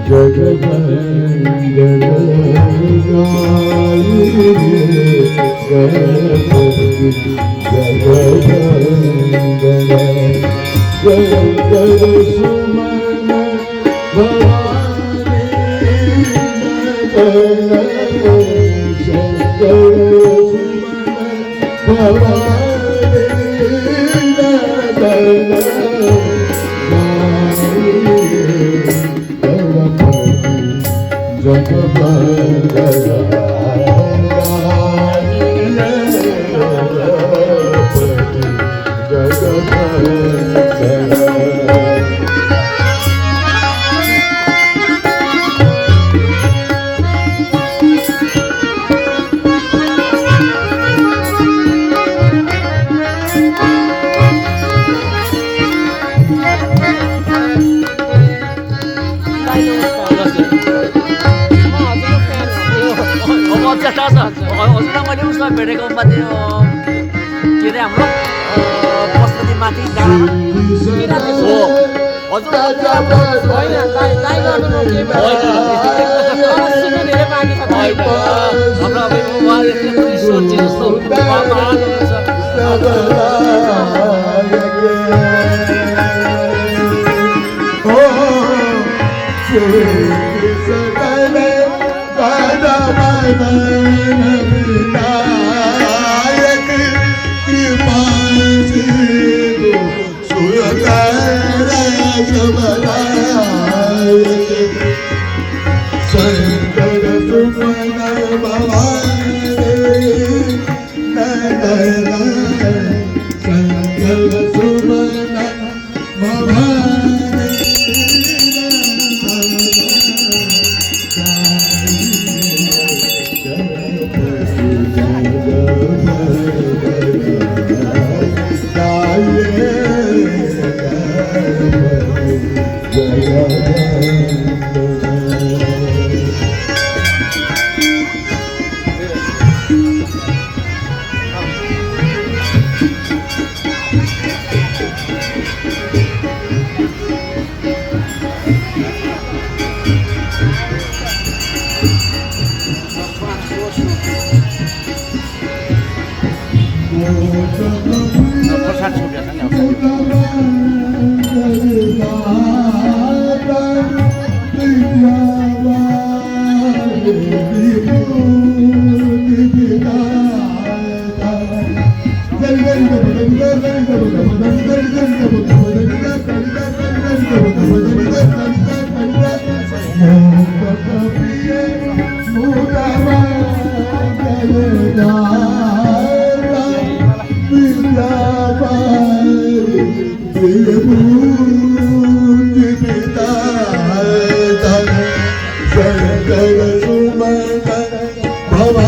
जगमंगल गाये गणपति जगमंगल शंकर सुमन भवानी शंकर सुमन भेटेको माथि के अरे हाम्रो पशुपति माथि डाँडामा हो हजुर शंकर सुमन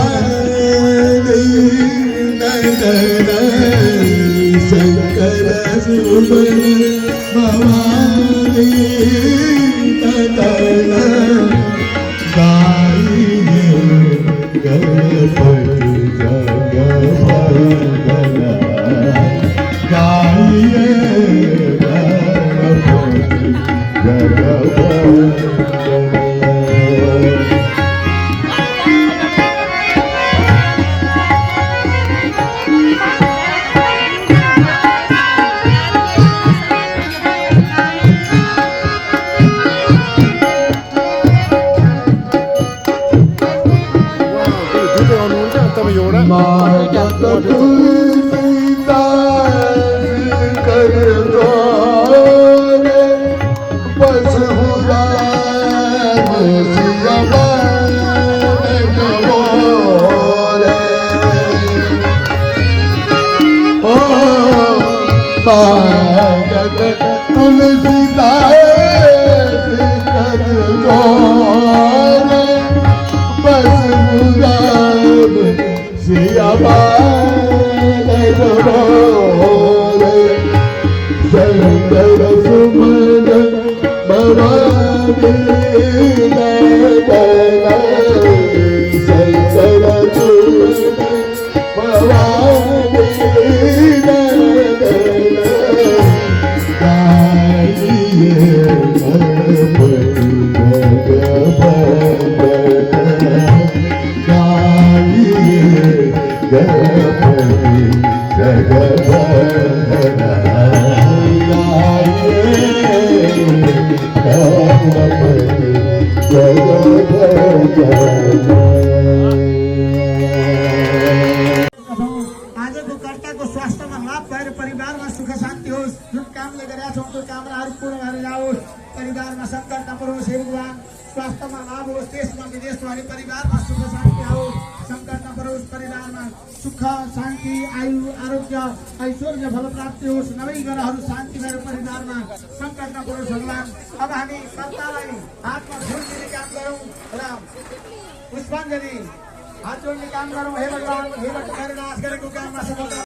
भवानी शंकर सुमन भवानी कामले गरेका छौँ त्यो कामनाहरू पूर्ण भएर जाओस्। परिवारमा सङ्कट नपरोस् हे भगवान। स्वास्थ्यमा लाभ होस्, देशमा विदेशमा अनि परिवारमा सुख शान्ति आओस्। सङ्कट नपरोस्, परिवारमा सुख शान्ति आयु आरोग्य ऐश्वर्य फल प्राप्ति होस्। नभई ग्रहहरू शान्ति भएर परिवारमा सङ्कट नपरोस् भगवान। अब हामी कर्तालाई हातमा फुल दिने काम गरौँ र पुष्पाञ्जली हात जोड्ने काम गरौँ हे भगवान। हे भक्त नाश गरेको काममा सफलता